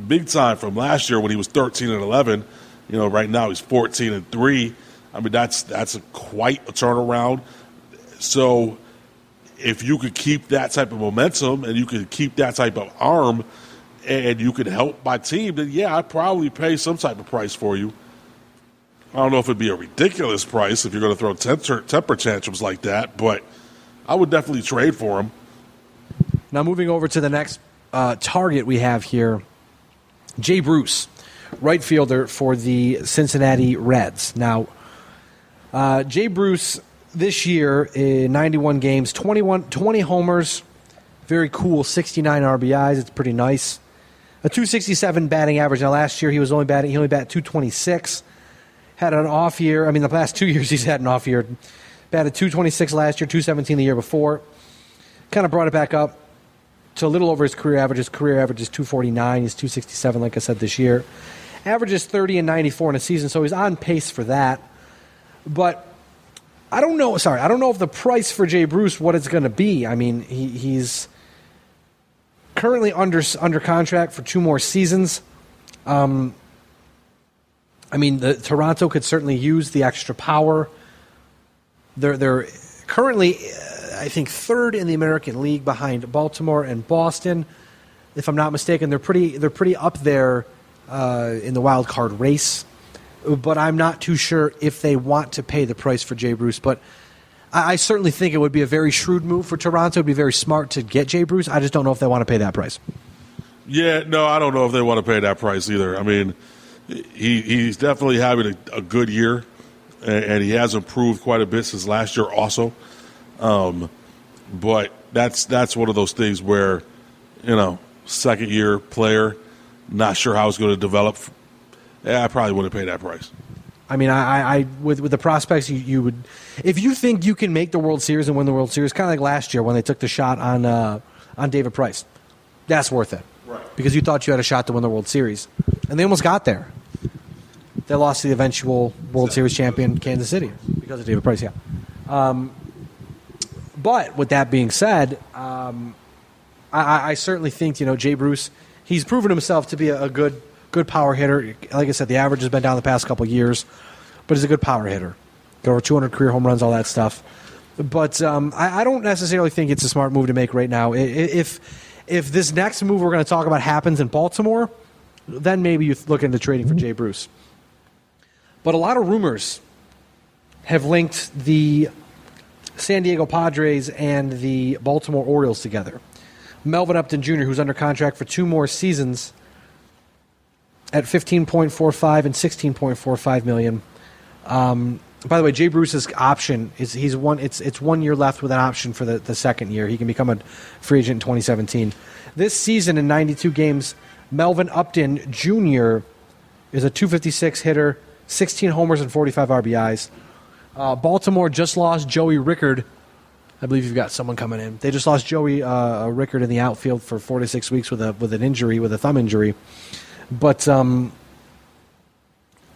big time from last year when he was 13-11. Right now he's 14-3. I mean, that's quite a turnaround. So if you could keep that type of momentum and you could keep that type of arm, and you could help my team, then yeah, I'd probably pay some type of price for you. I don't know if it'd be a ridiculous price if you're going to throw temper tantrums like that, but I would definitely trade for him. Now moving over to the next target we have here, Jay Bruce, right fielder for the Cincinnati Reds. Now, Jay Bruce this year in 91 games, 20 homers, very cool, 69 RBIs. It's pretty nice. A 267 batting average. Now last year he only batted 226. Had an off year. I mean, the last 2 years he's had an off year. Batted 226 last year, 217 the year before. Kind of brought it back up to a little over his career average. His career average is 249. He's 267, like I said, this year. Averages 30 and 94 in a season, so he's on pace for that. But I don't know. Sorry, I don't know if the price for Jay Bruce, what it's going to be. I mean, he's currently under contract for 2 more seasons. I mean, Toronto could certainly use the extra power. They're currently, I think, 3rd in the American League behind Baltimore and Boston. If I'm not mistaken, they're pretty up there in the wild card race. But I'm not too sure if they want to pay the price for Jay Bruce. But I certainly think it would be a very shrewd move for Toronto. It would be very smart to get Jay Bruce. I just don't know if they want to pay that price. Yeah, no, I don't know if they want to pay that price either. I mean, he's definitely having a good year, and he has improved quite a bit since last year also. But that's one of those things where, second-year player, not sure how it's going to develop. Yeah, I probably wouldn't pay that price. I mean, I with the prospects, you would, if you think you can make the World Series and win the World Series, kind of like last year when they took the shot on David Price, that's worth it. Right. Because you thought you had a shot to win the World Series, and they almost got there. They lost to the eventual World Series champion Kansas City because of David Price. Yeah. But with that being said, I certainly think Jay Bruce, he's proven himself to be a good power hitter. Like I said, the average has been down the past couple of years, but he's a good power hitter. Got over 200 career home runs, all that stuff. But I don't necessarily think it's a smart move to make right now. If this next move we're going to talk about happens in Baltimore, then maybe you look into trading for Jay Bruce. But a lot of rumors have linked the San Diego Padres and the Baltimore Orioles together. Melvin Upton Jr., who's under contract for 2 more seasons at $15.45 and $16.45 million. By the way, Jay Bruce's option is it's 1 year left with an option for the second year. He can become a free agent in 2017. This season in 92 games, Melvin Upton Jr. is a .256 hitter, 16 homers and 45 RBIs. Baltimore just lost Joey Rickard. I believe you've got someone coming in. They just lost Joey Rickard in the outfield for 4 to 6 weeks with an injury, with a thumb injury. But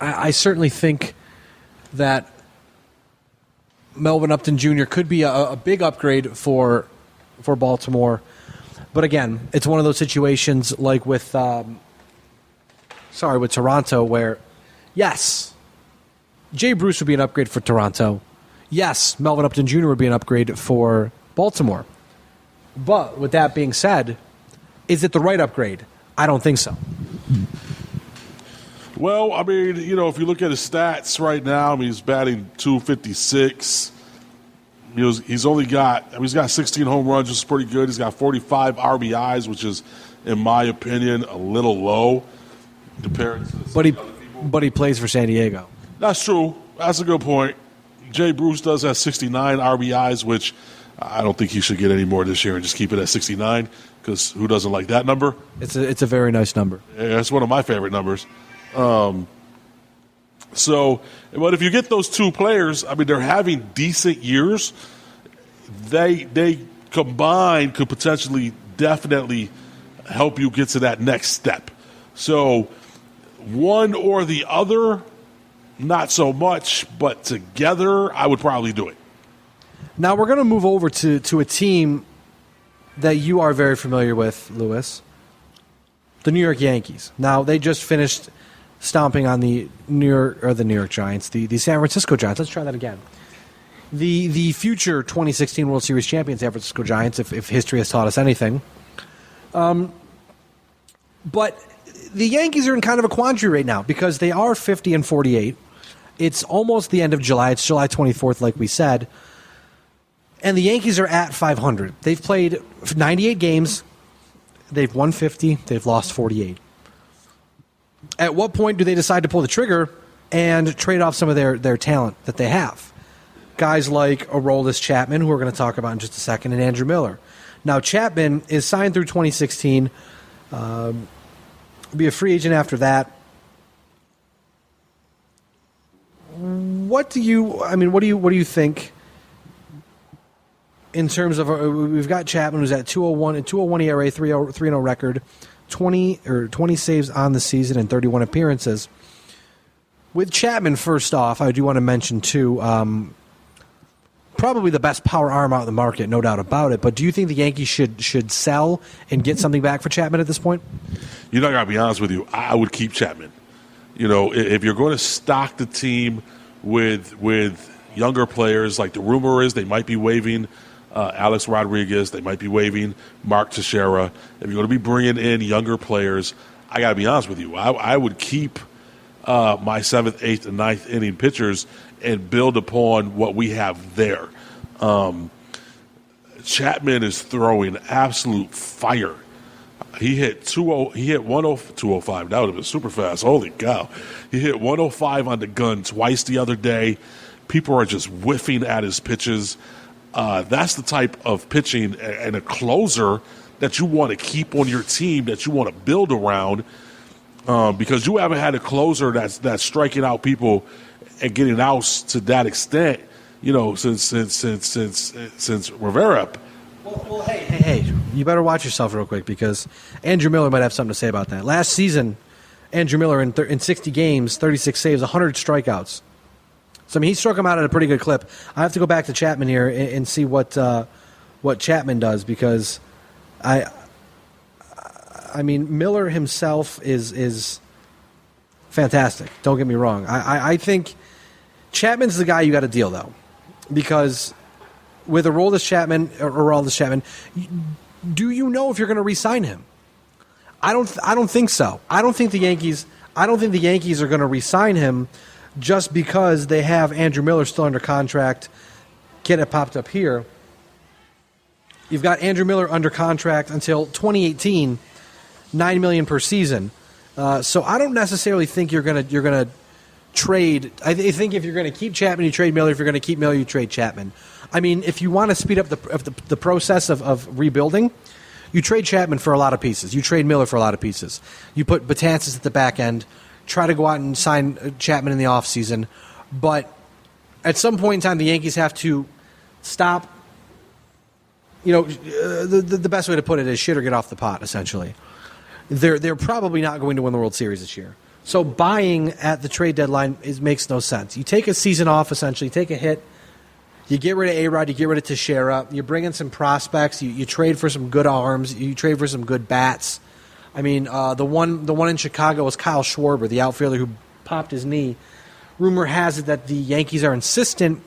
I certainly think that Melvin Upton Jr. could be a big upgrade for Baltimore. But again, it's one of those situations like with Toronto where, yes, Jay Bruce would be an upgrade for Toronto. Yes, Melvin Upton Jr. would be an upgrade for Baltimore. But with that being said, is it the right upgrade? I don't think so. Well, I mean, if you look at his stats right now, he's batting .256. He's got 16 home runs, which is pretty good. He's got 45 RBIs, which is, in my opinion, a little low compared to other people. But he plays for San Diego. That's true. That's a good point. Jay Bruce does have 69 RBIs, which I don't think he should get any more this year and just keep it at 69, because who doesn't like that number? It's a very nice number. Yeah, it's one of my favorite numbers. But if you get those two players, I mean, they're having decent years. They combined could potentially definitely help you get to that next step. So one or the other, not so much, but together, I would probably do it. Now we're going to move over to a team that you are very familiar with, Lewis, the New York Yankees. Now, they just finished stomping on the New York Giants, the San Francisco Giants. Let's try that again. The future 2016 World Series champion San Francisco Giants, if history has taught us anything. But the Yankees are in kind of a quandary right now because they are 50-48. It's almost the end of July. It's July 24th, like we said. And the Yankees are at 500. They've played 98 games. They've won 50. They've lost 48. At what point do they decide to pull the trigger and trade off some of their talent that they have? Guys like Aroldis Chapman, who we're going to talk about in just a second, and Andrew Miller. Now, Chapman is signed through 2016. Be a free agent after that. What do you think in terms of we've got Chapman who's at 201 ERA, 3.0 record, 20 saves on the season and 31 appearances. With Chapman, first off, I do want to mention too, probably the best power arm out in the market, no doubt about it. But do you think the Yankees should sell and get something back for Chapman at this point? You know, I got to be honest with you. I would keep Chapman. You know, if you're going to stock the team with younger players, like the rumor is they might be waiving Alex Rodriguez, they might be waiving Mark Teixeira. If you're going to be bringing in younger players, I got to be honest with you. I would keep my 7th, 8th, and 9th inning pitchers and build upon what we have there. Chapman is throwing absolute fire. He hit 205. That would have been super fast. Holy cow. He hit 105 on the gun twice the other day. People are just whiffing at his pitches. That's the type of pitching and a closer that you want to keep on your team, that you want to build around, because you haven't had a closer that's striking out people and getting outs to that extent, you know, since Rivera. Well, hey, you better watch yourself real quick because Andrew Miller might have something to say about that. Last season, Andrew Miller in 60 games, 36 saves, 100 strikeouts. So, I mean, he struck him out at a pretty good clip. I have to go back to Chapman here and see what Chapman does because I mean, Miller himself is fantastic. Don't get me wrong. I think Chapman's the guy you got to deal, though, because with Aroldis Chapman, do you know if you're going to re-sign him? I don't think so. I don't think the Yankees are going to re-sign him just because they have Andrew Miller still under contract. Get it popped up here. You've got Andrew Miller under contract until 2018, $9 million per season. So I don't necessarily think you're gonna trade. I think if you're going to keep Chapman, you trade Miller. If you're going to keep Miller, you trade Chapman. I mean, if you want to speed up the process of rebuilding, you trade Chapman for a lot of pieces. You trade Miller for a lot of pieces. You put Betances at the back end. Try to go out and sign Chapman in the offseason. But at some point in time, the Yankees have to stop. You know, the best way to put it is shit or get off the pot, essentially. They're probably not going to win the World Series this year. So buying at the trade deadline makes no sense. You take a season off, essentially, take a hit. You get rid of A-Rod, you get rid of Teixeira, you bring in some prospects, you trade for some good arms, you trade for some good bats. I mean, the one in Chicago was Kyle Schwarber, the outfielder who popped his knee. Rumor has it that the Yankees are insistent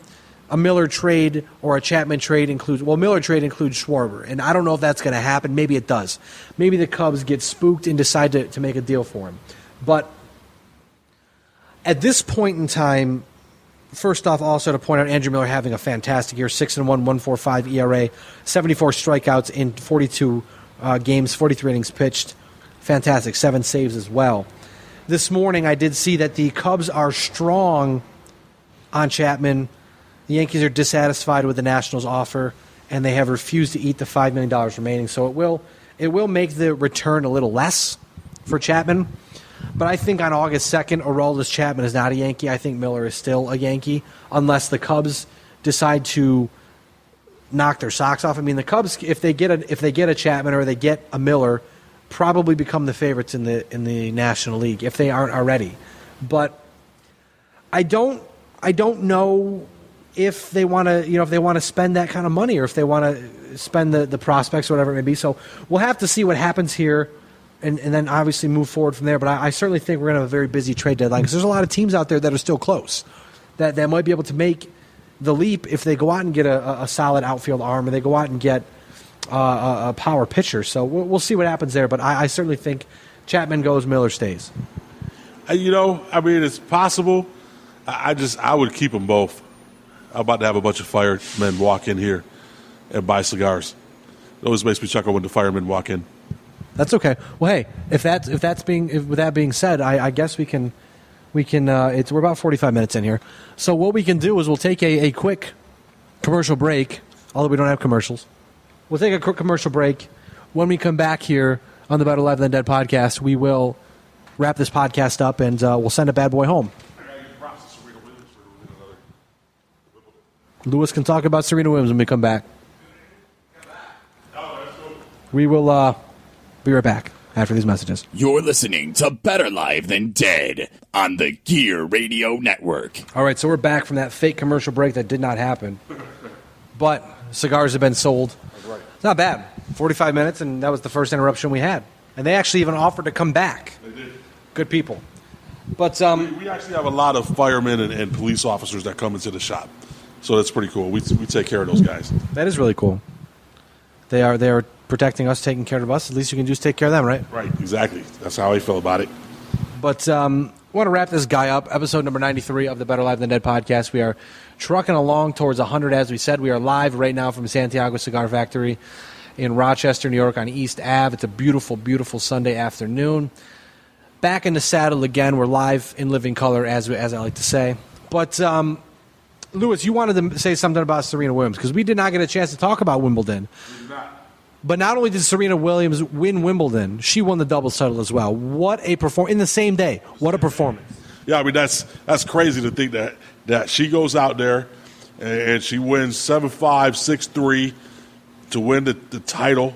a Miller trade or a Chapman trade includes Schwarber. And I don't know if that's going to happen. Maybe it does. Maybe the Cubs get spooked and decide to make a deal for him. But at this point in time, first off, also to point out Andrew Miller having a fantastic year, 6-1, 1.45 ERA, 74 strikeouts in 42 games, 43 innings pitched. Fantastic, 7 saves as well. This morning I did see that the Cubs are strong on Chapman. The Yankees are dissatisfied with the Nationals' offer, and they have refused to eat the $5 million remaining. So it will make the return a little less for Chapman. But I think on August 2nd, Aroldis Chapman is not a Yankee. I think Miller is still a Yankee, unless the Cubs decide to knock their socks off. I mean, the Cubs, if they get a Chapman or they get a Miller, probably become the favorites in the National League if they aren't already. But I don't know if they want to spend that kind of money or if they want to spend the prospects or whatever it may be. So we'll have to see what happens here. And then obviously move forward from there. But I certainly think we're going to have a very busy trade deadline because there's a lot of teams out there that are still close that might be able to make the leap if they go out and get a solid outfield arm or they go out and get a power pitcher. So we'll see what happens there. But I certainly think Chapman goes, Miller stays. It's possible. I would keep them both. I'm about to have a bunch of firemen walk in here and buy cigars. It always makes me chuckle when the firemen walk in. That's okay. Well, hey, with that being said, I guess we can. We're about 45 minutes in here. So what we can do is we'll take a quick commercial break. Although we don't have commercials, we'll take a quick commercial break. When we come back here on the Better Live Than Dead podcast, we will wrap this podcast up and we'll send a bad boy home. Lewis can talk about Serena Williams when we come back. We will be right back after these messages. You're listening to Better Live Than Dead on the Gear Radio Network. All right, so we're back from that fake commercial break that did not happen. But cigars have been sold. It's not bad. 45 minutes, and that was the first interruption we had. And they actually even offered to come back. They did. Good people. But we actually have a lot of firemen and police officers that come into the shop. So that's pretty cool. We take care of those guys. That is really cool. They are protecting us, taking care of us. At least you can just take care of them, right? Right, exactly. That's how I feel about it. But I want to wrap this guy up. Episode number 93 of the Better Live Than Dead podcast. We are trucking along towards 100, as we said. We are live right now from Santiago Cigar Factory in Rochester, New York on East Ave. It's a beautiful, beautiful Sunday afternoon. Back in the saddle again. We're live in living color, as I like to say. But, Lewis, you wanted to say something about Serena Williams, because we did not get a chance to talk about Wimbledon. We did not. But not only did Serena Williams win Wimbledon, she won the doubles title as well. What a performance. In the same day. What a performance. Yeah, I mean, that's crazy to think that she goes out there and she wins 7-5, 6-3 to win the title,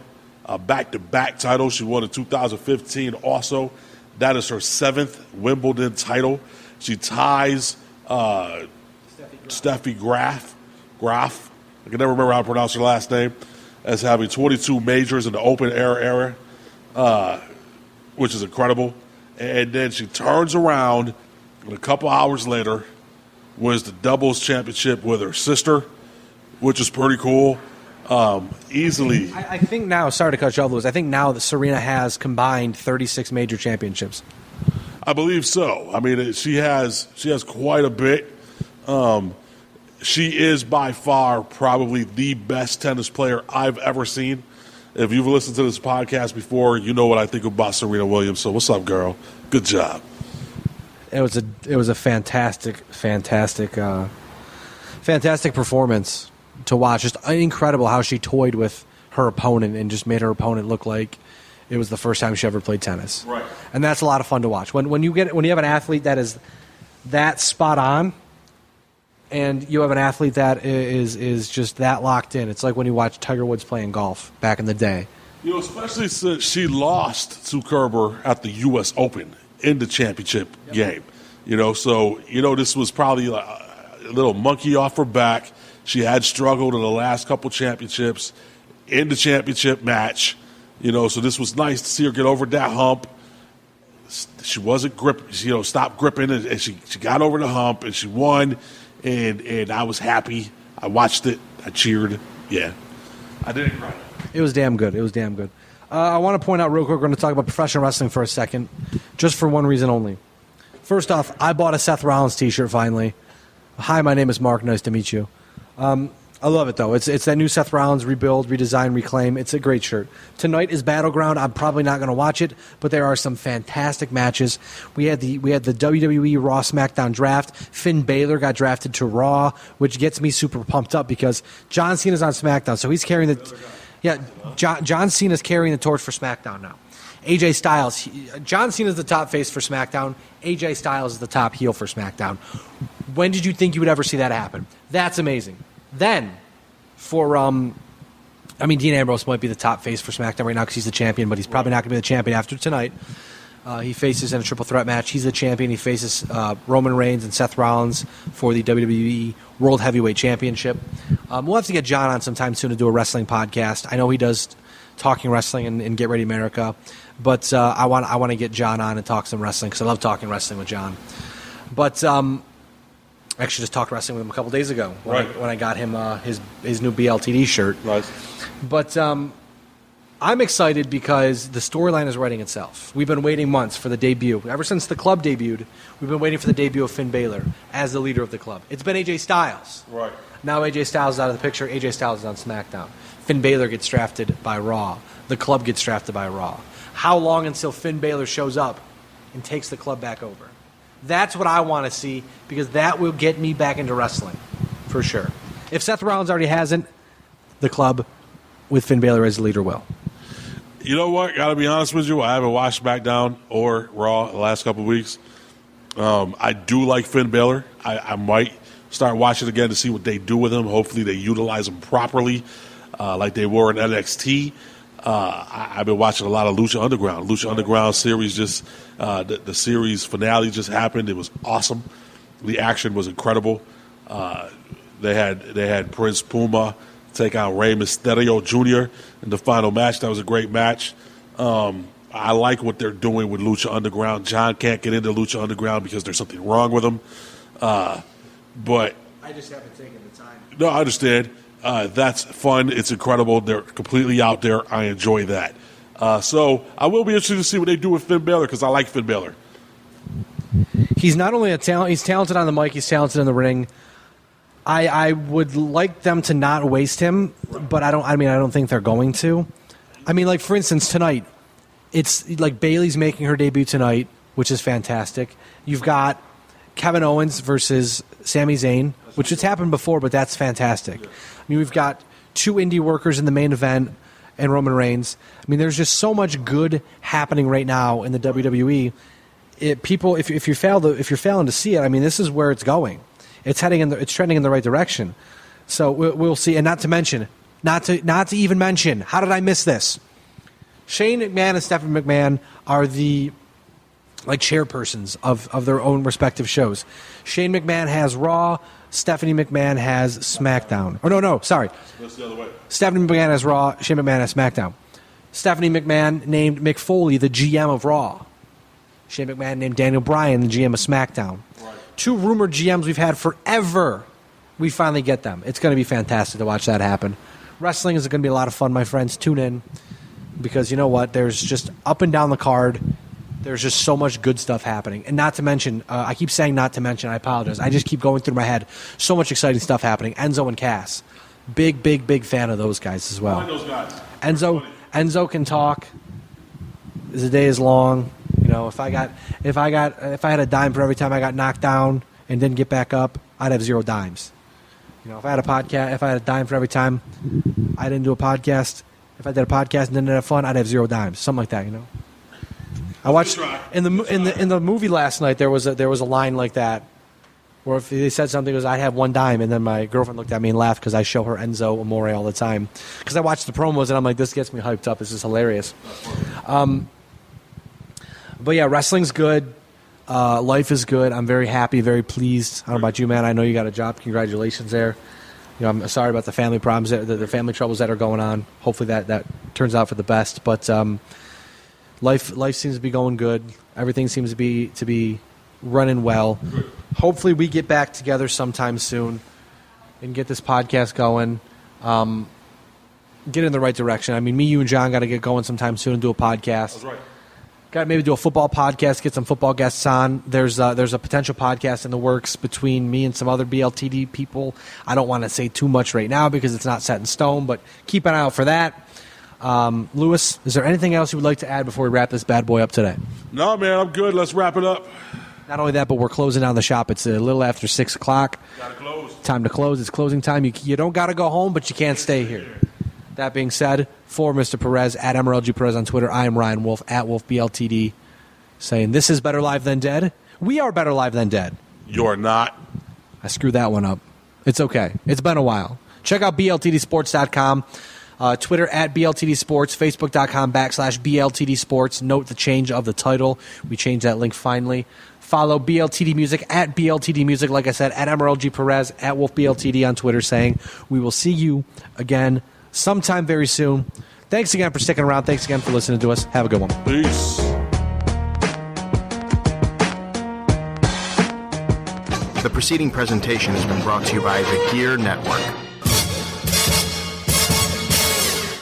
back-to-back title. She won in 2015 also. That is her 7th Wimbledon title. She ties Steffi Graf. I can never remember how to pronounce her last name, as having 22 majors in the open air era, which is incredible. And then she turns around, and a couple hours later, wins the doubles championship with her sister, which is pretty cool. Easily. I think now, sorry to cut you off, Lewis, I think now that Serena has combined 36 major championships. I believe so. I mean, she has quite a bit. She is by far probably the best tennis player I've ever seen. If you've listened to this podcast before, you know what I think about Serena Williams. So what's up, girl? Good job. It was a fantastic performance to watch. Just incredible how she toyed with her opponent and just made her opponent look like it was the first time she ever played tennis. Right. And that's a lot of fun to watch. When you have an athlete that is that spot on, and you have an athlete that is just that locked in. It's like when you watch Tiger Woods playing golf back in the day. Especially since she lost to Kerber at the U.S. Open in the championship game. So this was probably a little monkey off her back. She had struggled in the last couple championships in the championship match. So this was nice to see her get over that hump. She wasn't stopped gripping, and she got over the hump, and she won. And I was happy. I watched it. I cheered. Yeah. I didn't cry. It was damn good. I want to point out real quick, we're going to talk about professional wrestling for a second, just for one reason only. First off, I bought a Seth Rollins t-shirt finally. Hi, my name is Mark. Nice to meet you. I love it, though. It's that new Seth Rollins rebuild, redesign, reclaim. It's a great shirt. Tonight is Battleground. I'm probably not going to watch it, but there are some fantastic matches. We had the WWE Raw SmackDown draft. Finn Balor got drafted to Raw, which gets me super pumped up because John Cena's on SmackDown, so he's carrying the John Cena's carrying the torch for SmackDown now. AJ Styles, John Cena's the top face for SmackDown. AJ Styles is the top heel for SmackDown. When did you think you would ever see that happen? That's amazing. Then, Dean Ambrose might be the top face for SmackDown right now because he's the champion, but he's probably not going to be the champion after tonight. He faces in a triple threat match. He's the champion. He faces Roman Reigns and Seth Rollins for the WWE World Heavyweight Championship. We'll have to get John on sometime soon to do a wrestling podcast. I know he does Talking Wrestling and Get Ready America, but I want to get John on and talk some wrestling because I love talking wrestling with John. But I actually just talked wrestling with him a couple days ago when I got him his new BLTD shirt. Nice. But I'm excited because the storyline is writing itself. We've been waiting months for the debut. Ever since the club debuted, we've been waiting for the debut of Finn Balor as the leader of the club. It's been AJ Styles. Right. Now AJ Styles is out of the picture. AJ Styles is on SmackDown. Finn Balor gets drafted by Raw. The club gets drafted by Raw. How long until Finn Balor shows up and takes the club back over? That's what I want to see because that will get me back into wrestling for sure. If Seth Rollins already hasn't, the club with Finn Balor as the leader will. You know what? Got to be honest with you. I haven't watched SmackDown or Raw the last couple of weeks. I do like Finn Balor. I might start watching again to see what they do with him. Hopefully they utilize him properly like they were in NXT. I've been watching a lot of Lucha Underground. Lucha Underground series just the series finale just happened. It was awesome. The action was incredible. They had Prince Puma take out Rey Mysterio Jr. in the final match. That was a great match. I like what they're doing with Lucha Underground. John can't get into Lucha Underground because there's something wrong with him. But I just haven't taken the time. No, I understand. That's fun. It's incredible. They're completely out there. I enjoy that. So I will be interested to see what they do with Finn Balor because I like Finn Balor. He's not only a talent, he's talented on the mic, he's talented in the ring. I would like them to not waste him, but I don't think they're going to. I mean, like, for instance, tonight, it's like Bayley's making her debut tonight, which is fantastic. You've got Kevin Owens versus Sami Zayn, which has happened before, but that's fantastic. I mean, we've got two indie workers in the main event and Roman Reigns. I mean, there's just so much good happening right now in the WWE. If you're failing to see it, I mean, this is where it's going. It's trending in the right direction. So we'll see. And not to even mention, how did I miss this? Shane McMahon and Stephanie McMahon are the chairpersons of their own respective shows. Shane McMahon has Raw. Stephanie McMahon has SmackDown. Sorry. That's the other way. Stephanie McMahon has Raw. Shane McMahon has SmackDown. Stephanie McMahon named Mick Foley the GM of Raw. Shane McMahon named Daniel Bryan the GM of SmackDown. Right. Two rumored GMs we've had forever. We finally get them. It's going to be fantastic to watch that happen. Wrestling is going to be a lot of fun, my friends. Tune in because you know what? There's just up and down the card. There's just so much good stuff happening. And not to mention, I keep saying not to mention, I apologize. I just keep going through my head. So much exciting stuff happening. Enzo and Cass. Big fan of those guys as well. I like those guys. Enzo can talk. The day is long. You know, if I had a dime for every time I got knocked down and didn't get back up, I'd have 0 dimes. You know, if I had a dime for every time I didn't do a podcast, if I did a podcast and didn't have fun, I'd have 0 dimes. Something like that, you know. I watched in the movie last night. There was a line like that, where if they said something, it was I'd have 1 dime, and then my girlfriend looked at me and laughed because I show her Enzo Amore all the time because I watch the promos and I'm like, this gets me hyped up. This is hilarious. But yeah, wrestling's good. Life is good. I'm very happy, very pleased. I don't know about you, man. I know you got a job. Congratulations there. You know, I'm sorry about the family problems, the family troubles that are going on. Hopefully that turns out for the best. But life seems to be going good. Everything seems to be running well. Hopefully we get back together sometime soon and get this podcast going. Get in the right direction. I mean, me, you, and John got to get going sometime soon and do a podcast. That's right. Got to maybe do a football podcast, get some football guests on. There's a potential podcast in the works between me and some other BLTD people. I don't want to say too much right now because it's not set in stone, but keep an eye out for that. Lewis, is there anything else you would like to add before we wrap this bad boy up today? No, man, I'm good. Let's wrap it up. Not only that, but we're closing down the shop. It's a little after 6 o'clock. Got to close. Time to close. It's closing time. You don't got to go home, but you can't stay here. That being said, for Mr. Perez, at MRLG Perez on Twitter, I am Ryan Wolfe, at WolfeBLTD, saying this is Better Live Than Dead. We are Better Live Than Dead. You're not. I screwed that one up. It's okay. It's been a while. Check out BLTDsports.com, Twitter at BLTD Sports, Facebook.com/BLTD Sports. Note the change of the title. We changed that link finally. Follow BLTD Music at BLTD Music, like I said, at MRLG Perez, at WolfeBLTD on Twitter, saying we will see you again sometime very soon. Thanks again for sticking around. Thanks again for listening to us. Have a good one. Peace. The preceding presentation has been brought to you by the Gear Network.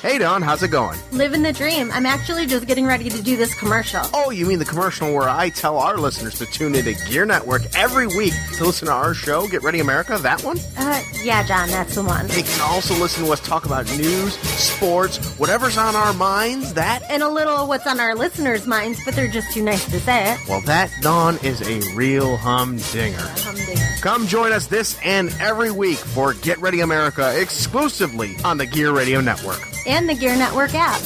Hey, Don, how's it going? Living the dream. I'm actually just getting ready to do this commercial. Oh, you mean the commercial where I tell our listeners to tune into Gear Network every week to listen to our show, Get Ready America? That one? Yeah, John, that's the one. They can also listen to us talk about news, sports, whatever's on our minds, that. And a little of what's on our listeners' minds, but they're just too nice to say it. Well, that, Dawn, is a real humdinger. Humdinger. Come join us this and every week for Get Ready America exclusively on the Gear Radio Network. And the Gear Network app.